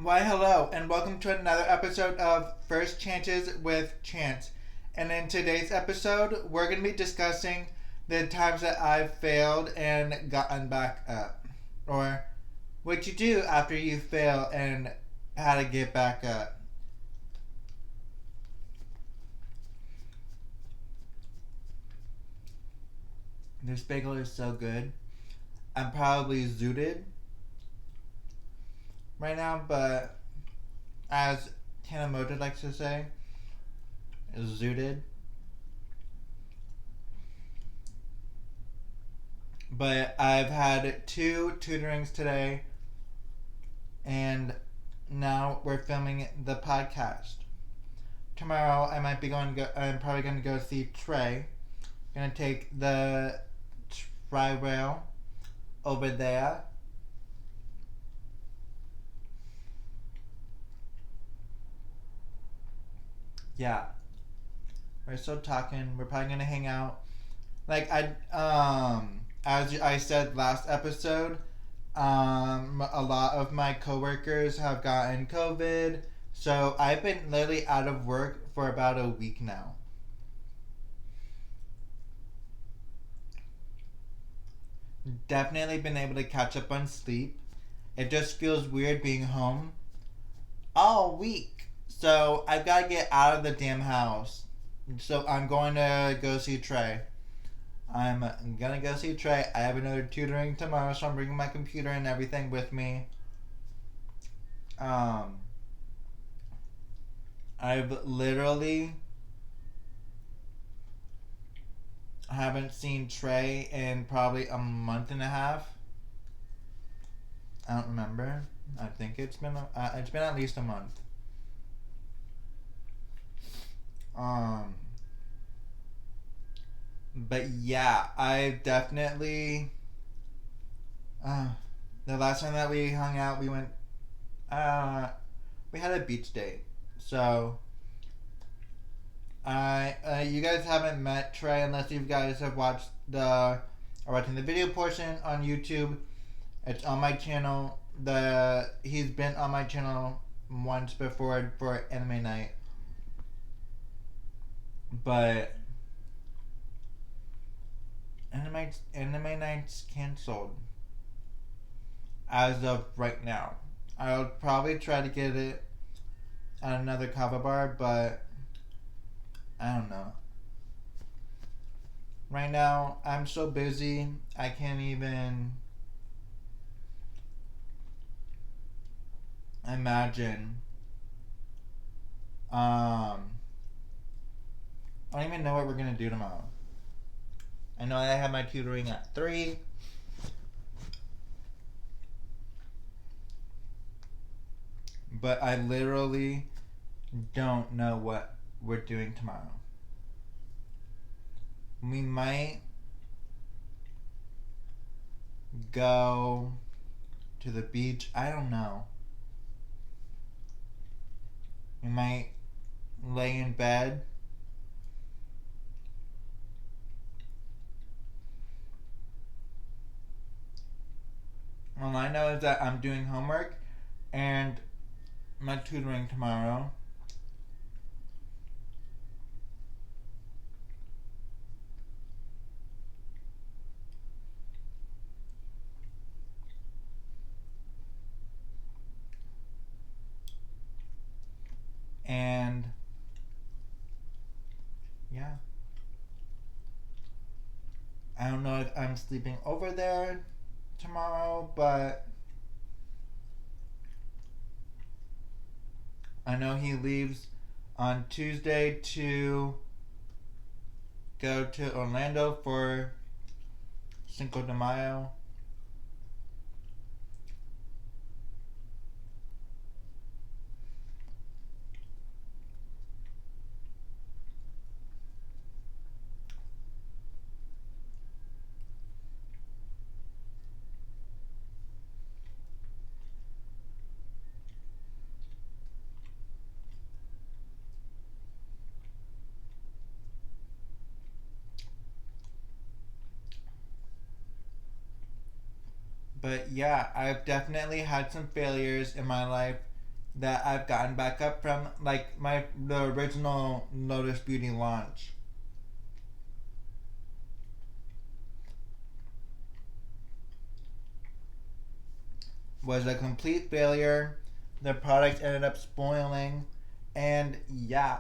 Why, hello, and welcome to another episode of First Chances with Chance. And in today's episode, we're going to be discussing the times that I've failed and gotten back up. Or what you do after you fail and how to get back up. This bagel is so good. I'm probably zooted right now, but as Tanamoto likes to say, zooted. But I've had two tutorings today, and now we're filming the podcast. Tomorrow I might be going. I'm probably going to go see Trey. Gonna take the tri-rail over there. Yeah, we're still talking. We're probably gonna hang out. Like as I said last episode, a lot of my coworkers have gotten COVID, so I've been literally out of work for about a week now. Definitely been able to catch up on sleep. It just feels weird being home all week. So I've got to get out of the damn house. So I'm going to go see Trey. I'm gonna go see Trey. I have another tutoring tomorrow, so I'm bringing my computer and everything with me. Um, I've literally haven't seen Trey in probably a month and a half. I don't remember. I think it's been at least a month. Um, but yeah, I definitely. Uh, the last time that we hung out, we went. Uh, we had a beach date. So you guys haven't met Trey unless you guys have watched the are watching the video portion on YouTube. It's on my channel. He's been on my channel once before for anime night, but anime night's canceled as of right now. I'll probably try to get it at another kava bar, but I don't know. Right now, I'm so busy. I can't even imagine. I don't even know what we're gonna do tomorrow. I know I have my tutoring at 3, but I literally don't know what we're doing tomorrow. We might go to the beach. I don't know. We might lay in bed. All I know is that I'm doing homework and my tutoring tomorrow. And yeah. I don't know if I'm sleeping over there tomorrow, but I know he leaves on Tuesday to go to Orlando for Cinco de Mayo. But yeah, I've definitely had some failures in my life that I've gotten back up from like the original Lotus Beauty launch. Was a complete failure. The product ended up spoiling, and yeah.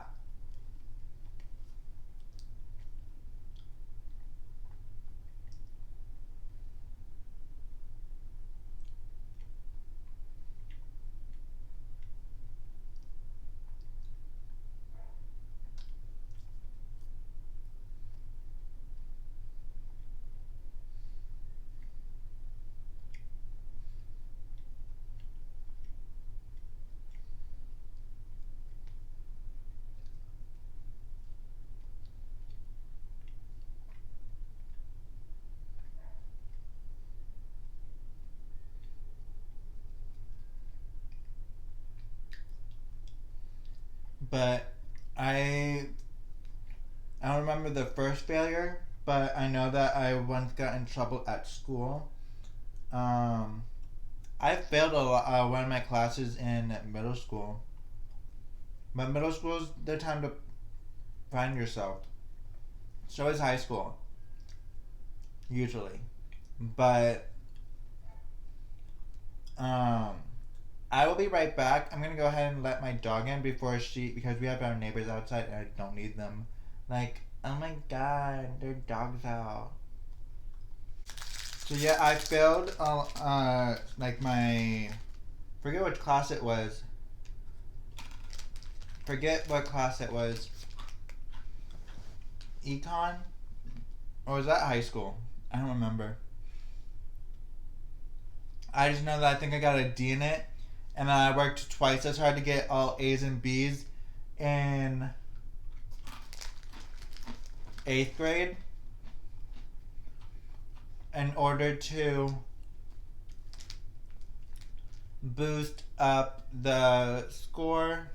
But I I don't remember the first failure, but I know that I once got in trouble at school. Um, I failed one of my classes in middle school. But middle school is the time to find yourself. So is high school, usually. But um, I will be right back. I'm gonna go ahead and let my dog in before because we have our neighbors outside and I don't need them. Like, oh my god, their dog's out. So yeah, I failed. Like my, forget which class it was. Forget what class it was. Econ, or was that high school? I don't remember. I just know that I think I got a D in it, and I worked twice as hard to get all A's and B's in eighth grade in order to boost up the score.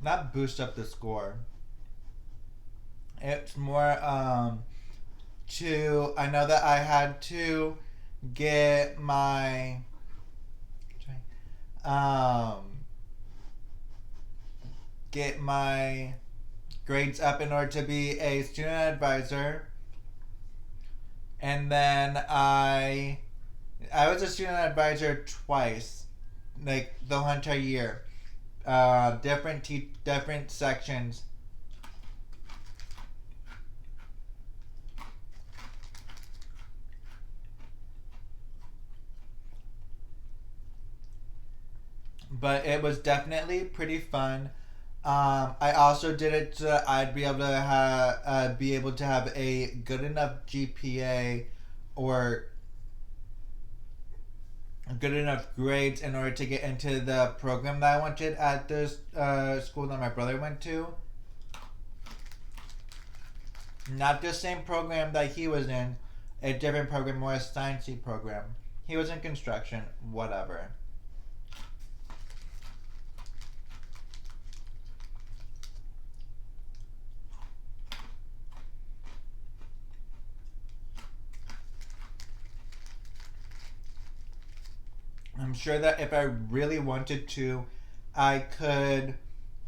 Not boost up the score. It's more to, I know that I had to get my um get my grades up in order to be a student advisor. And then I was a student advisor twice, like the whole entire year. Different sections. But it was definitely pretty fun. I also did it so that I'd be able to have a good enough GPA or good enough grades in order to get into the program that I wanted at the school that my brother went to. Not the same program that he was in, a different program, more a sciencey program. He was in construction, whatever. I'm sure that if I really wanted to, I could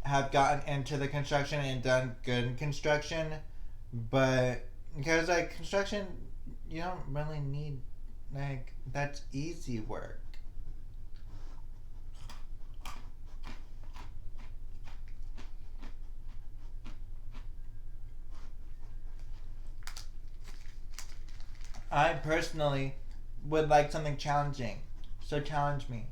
have gotten into the construction and done good in construction, but because like construction, you don't really need, like, that's easy work. I personally would like something challenging, so challenge me.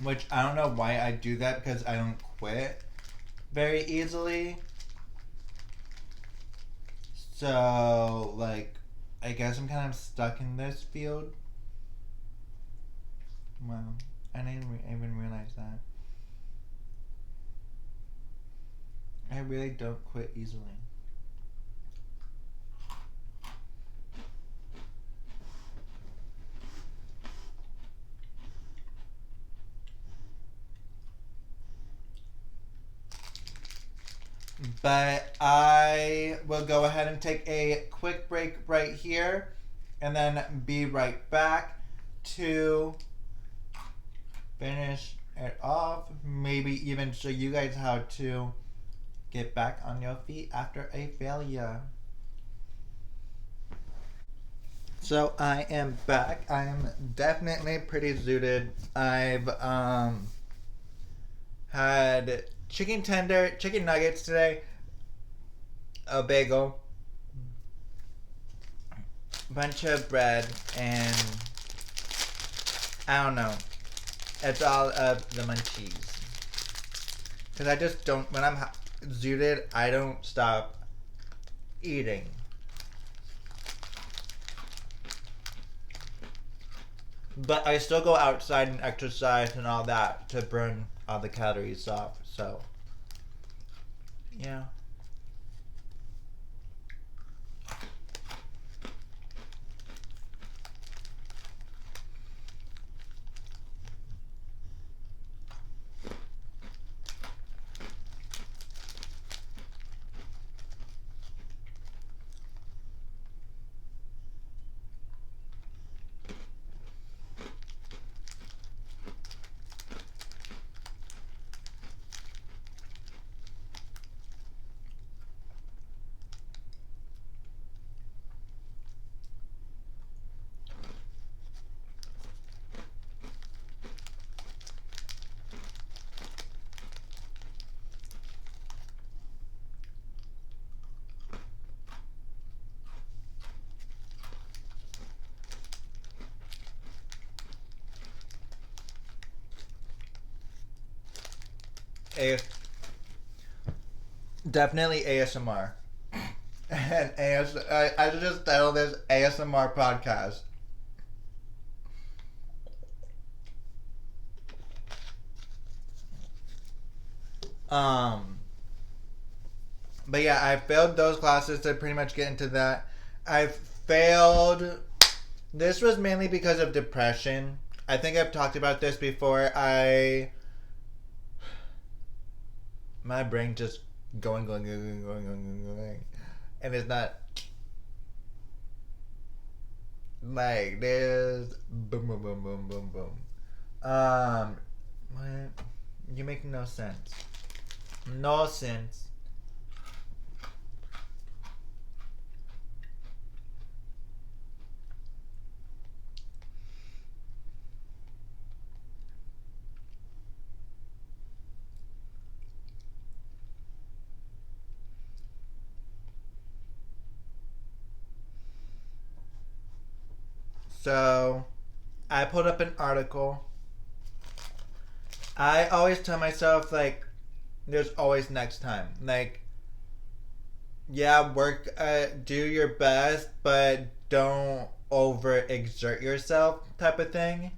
Which I don't know why I do that because I don't quit very easily. So, like, I guess I'm kind of stuck in this field. Wow, I didn't even realize that. I really don't quit easily. But I will go ahead and take a quick break right here and then be right back to finish it off. Maybe even show you guys how to get back on your feet after a failure. So I am back. I am definitely pretty zooted. I've had chicken nuggets today, a bagel, bunch of bread, and I don't know. It's all of the munchies. Because I just don't, when I'm zooted, I don't stop eating. But I still go outside and exercise and all that to burn all the calories off. So, yeah. A- Definitely ASMR. And I should just title this ASMR podcast. Um, but yeah, I failed those classes to pretty much get into that. I've failed. This was mainly because of depression. I think I've talked about this before. My brain just going, and it's not like this. Boom, boom, boom, boom, boom, boom. What? You make no sense. No sense. So, I pulled up an article. I always tell myself, like, there's always next time. Like, yeah, work, do your best, but don't overexert yourself, type of thing.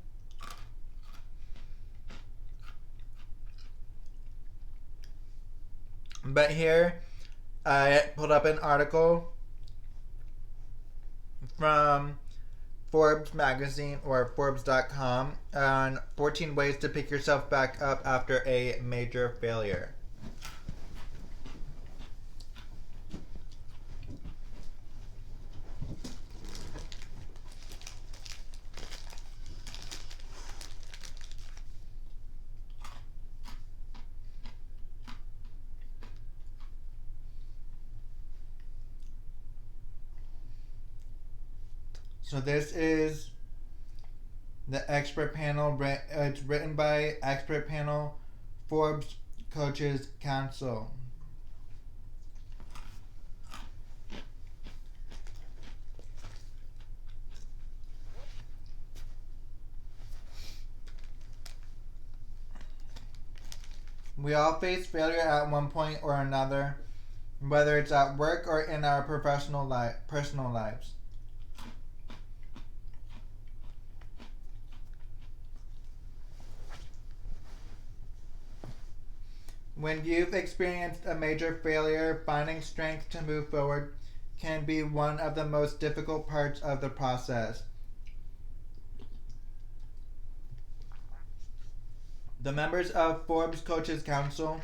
But here, I pulled up an article from Forbes magazine or Forbes.com on 14 ways to pick yourself back up after a major failure. So this is the expert panel. It's written by expert panel Forbes Coaches Council. We all face failure at one point or another, whether it's at work or in our personal lives. When you've experienced a major failure, finding strength to move forward can be one of the most difficult parts of the process. The members of Forbes Coaches Council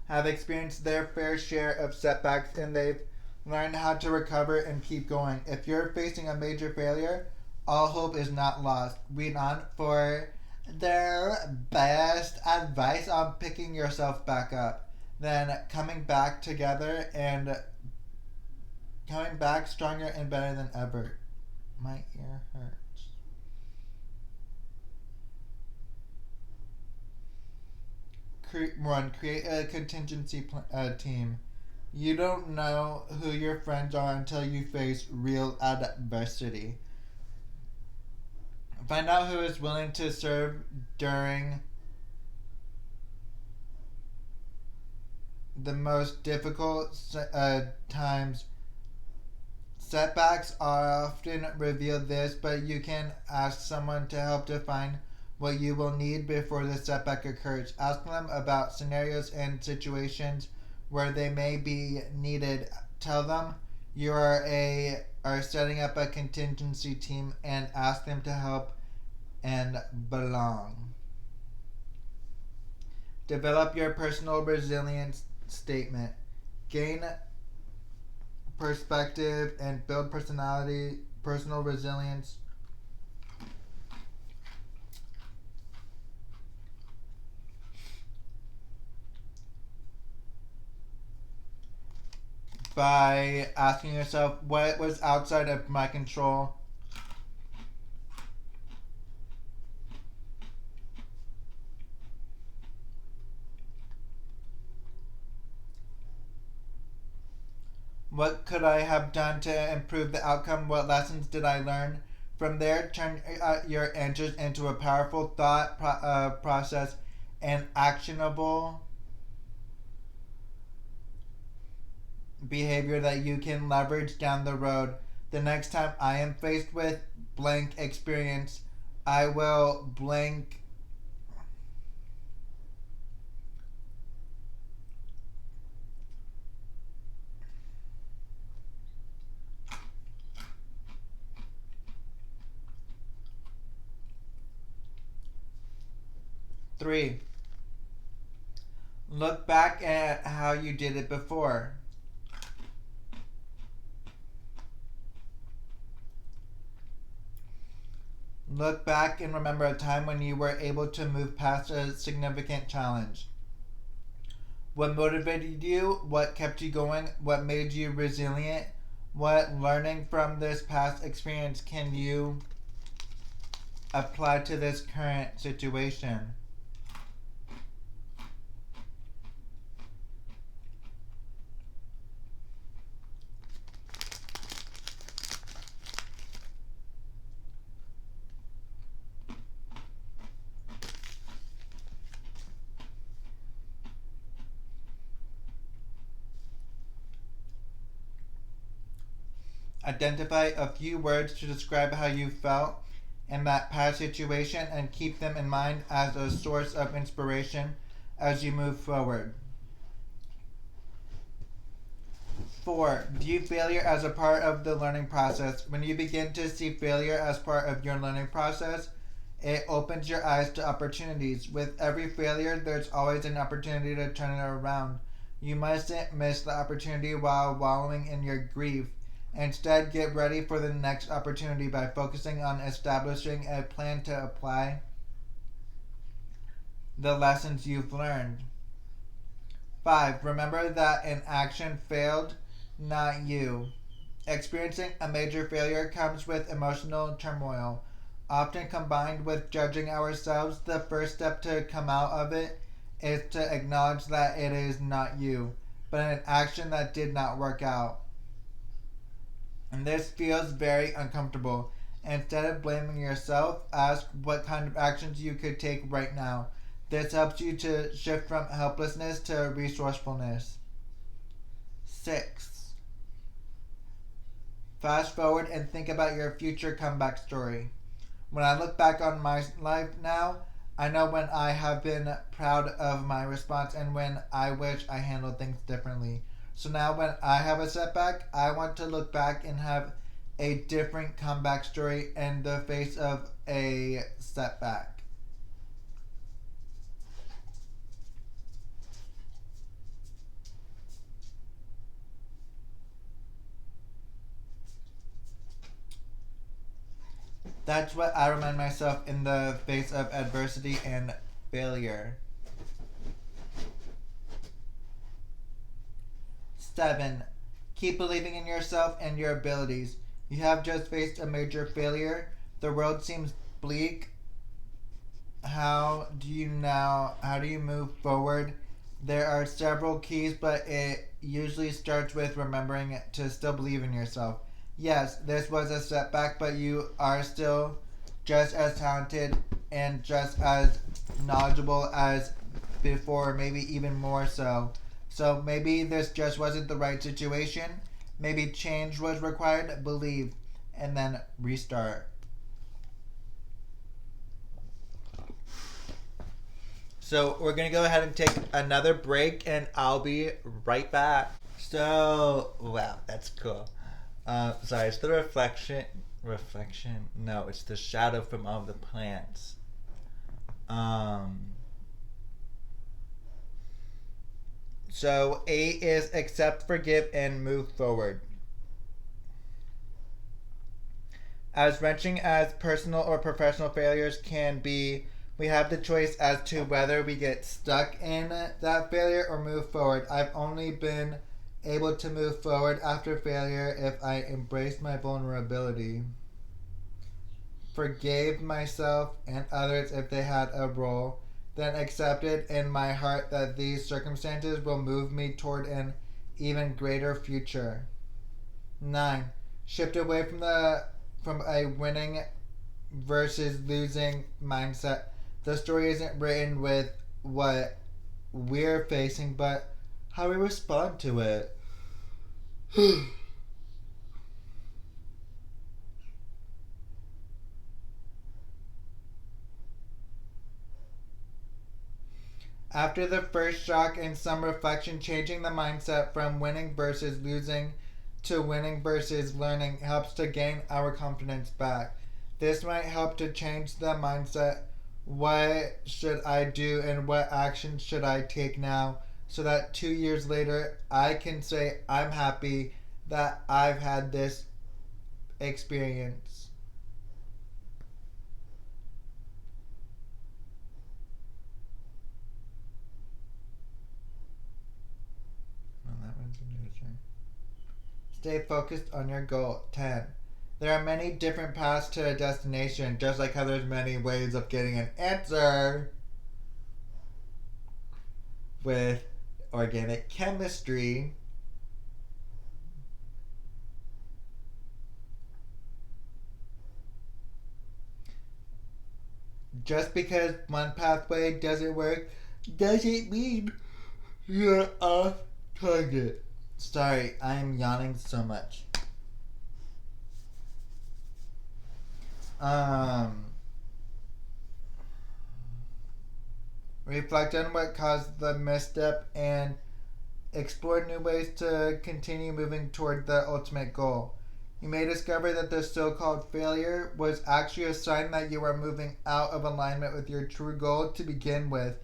have experienced their fair share of setbacks and they've learned how to recover and keep going. If you're facing a major failure, all hope is not lost. Read on for their best advice on picking yourself back up, then coming back together and coming back stronger and better than ever. My ear hurts. Create a contingency team. You don't know who your friends are until you face real adversity. Find out who is willing to serve during the most difficult times. Setbacks often reveal this, but you can ask someone to help define what you will need before the setback occurs. Ask them about scenarios and situations where they may be needed. Tell them you are setting up a contingency team and ask them to help and belong. Develop your personal resilience statement. Gain perspective and build personal resilience by asking yourself what was outside of my control. What could I have done to improve the outcome? What lessons did I learn? From there, turn your answers into a powerful thought process and actionable behavior that you can leverage down the road. The next time I am faced with blank experience, I will blank. Three, look back at how you did it before. Look back and remember a time when you were able to move past a significant challenge. What motivated you? What kept you going? What made you resilient? What learning from this past experience can you apply to this current situation? Identify a few words to describe how you felt in that past situation and keep them in mind as a source of inspiration as you move forward. 4. View failure as a part of the learning process. When you begin to see failure as part of your learning process, it opens your eyes to opportunities. With every failure, there's always an opportunity to turn it around. You mustn't miss the opportunity while wallowing in your grief. Instead, get ready for the next opportunity by focusing on establishing a plan to apply the lessons you've learned. 5. Remember that an action failed, not you. Experiencing a major failure comes with emotional turmoil. Often combined with judging ourselves, the first step to come out of it is to acknowledge that it is not you, but an action that did not work out. And this feels very uncomfortable. Instead of blaming yourself, ask what kind of actions you could take right now. This helps you to shift from helplessness to resourcefulness. 6. Fast forward and think about your future comeback story. When I look back on my life now, I know when I have been proud of my response and when I wish I handled things differently. So now when I have a setback, I want to look back and have a different comeback story in the face of a setback. That's what I remind myself in the face of adversity and failure. 7. Keep believing in yourself and your abilities. You have just faced a major failure. The world seems bleak. How do you move forward? There are several keys, but it usually starts with remembering to still believe in yourself. Yes, this was a setback, but you are still just as talented and just as knowledgeable as before, maybe even more so. So maybe this just wasn't the right situation. Maybe change was required. Believe, and then restart. So we're gonna go ahead and take another break, and I'll be right back. So wow, that's cool. Sorry, it's the reflection. Reflection? No, it's the shadow from all the plants. Um. So 8 is accept, forgive, and move forward. As wrenching as personal or professional failures can be, we have the choice as to whether we get stuck in that failure or move forward. I've only been able to move forward after failure if I embraced my vulnerability, forgave myself and others if they had a role, then accepted in my heart that these circumstances will move me toward an even greater future. 9. Shift away from a winning versus losing mindset. The story isn't written with what we're facing, but how we respond to it. After the first shock and some reflection, changing the mindset from winning versus losing to winning versus learning helps to gain our confidence back. This might help to change the mindset. What should I do and what actions should I take now so that 2 years later I can say I'm happy that I've had this experience. Well, that one's interesting. Stay focused on your goal. 10. There are many different paths to a destination, just like how there's many ways of getting an answer with organic chemistry. Just because one pathway doesn't work doesn't mean you're off target. Sorry, I am yawning so much. Um, Reflect on what caused the misstep and explore new ways to continue moving toward the ultimate goal. You may discover that the so called failure was actually a sign that you are moving out of alignment with your true goal to begin with.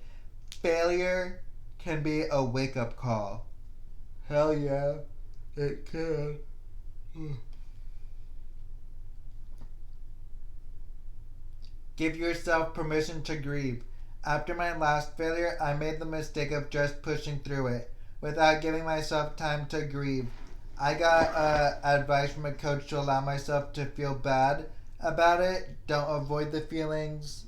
Failure can be a wake up call. Hell yeah, it can. Give yourself permission to grieve. After my last failure, I made the mistake of just pushing through it without giving myself time to grieve. I got advice from a coach to allow myself to feel bad about it. Don't avoid the feelings.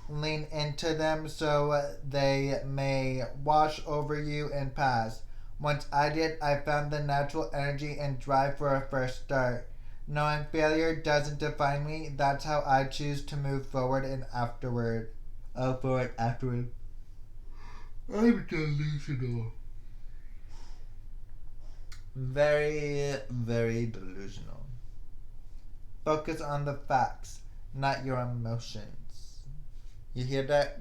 Lean into them so they may wash over you and pass. Once I did, I found the natural energy and drive for a fresh start. Knowing failure doesn't define me, that's how I choose to move forward and afterward. Oh, forward, afterward. I'm delusional. Very, very delusional. Focus on the facts, not your emotions. You hear that?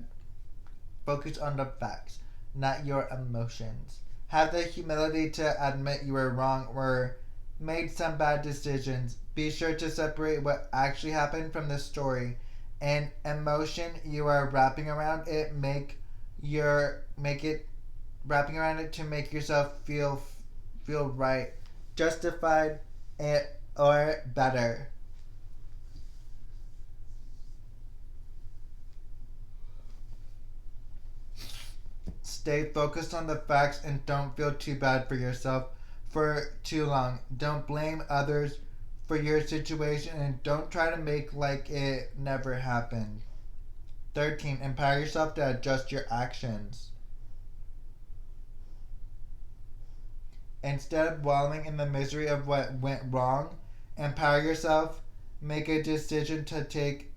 Focus on the facts, not your emotions. Have the humility to admit you were wrong or made some bad decisions. Be sure to separate what actually happened from the story and emotion you are wrapping around it. Make it wrapping around it to make yourself feel right, justified, or better. Stay focused on the facts and don't feel too bad for yourself for too long. Don't blame others for your situation and don't try to make like it never happened. 13. Empower yourself to adjust your actions. Instead of wallowing in the misery of what went wrong, empower yourself. Make a decision to take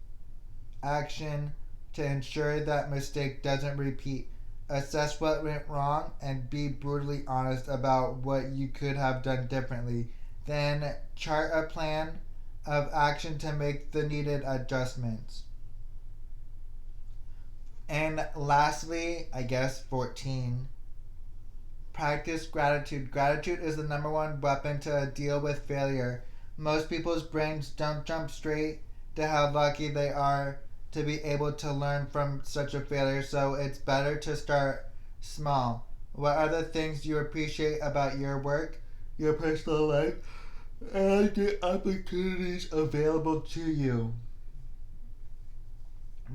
action to ensure that mistake doesn't repeat. Assess what went wrong and be brutally honest about what you could have done differently. Then chart a plan of action to make the needed adjustments. And lastly, I guess 14. Practice gratitude. Gratitude is the number one weapon to deal with failure. Most people's brains don't jump straight to how lucky they are to be able to learn from such a failure, so it's better to start small. What are the things you appreciate about your work, your personal life, and the opportunities available to you?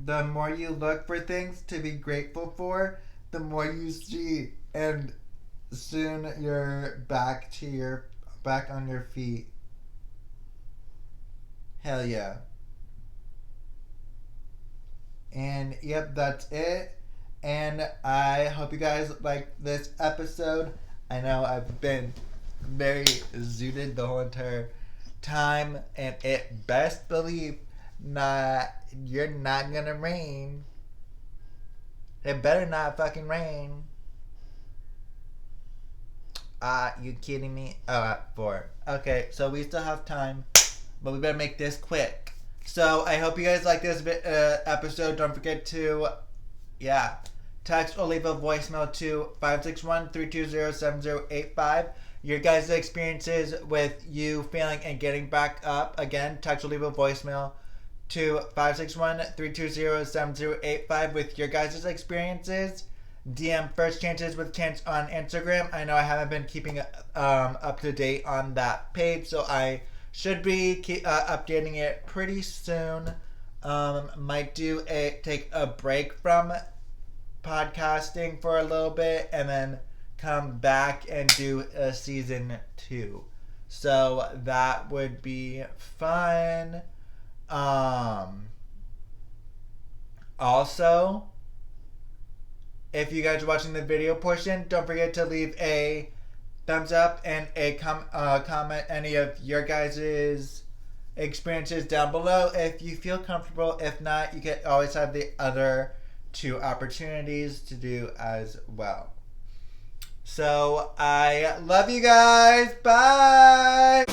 The more you look for things to be grateful for, the more you see, and soon you're back on your feet. Hell yeah. And yep, that's it. And I hope you guys like this episode. I know I've been very zooted the whole entire time, and it best believe you're not gonna rain. It better not fucking rain. You kidding me? Oh, 4. Okay, so we still have time, but we better make this quick. So I hope you guys like this episode. Don't forget to, text or leave a voicemail to 561-320-7085. Your guys' experiences with you failing and getting back up. Again, text or leave a voicemail to 561-320-7085 with your guys' experiences. DM First Chances with Chance on Instagram. I know I haven't been keeping up to date on that page, so I should be updating it pretty soon. Might take a break from podcasting for a little bit and then come back and do a season 2. So that would be fun. Also, if you guys are watching the video portion, don't forget to leave a thumbs up and a comment any of your guys' experiences down below if you feel comfortable. If not, you can always have the other 2 opportunities to do as well. So I love you guys. Bye.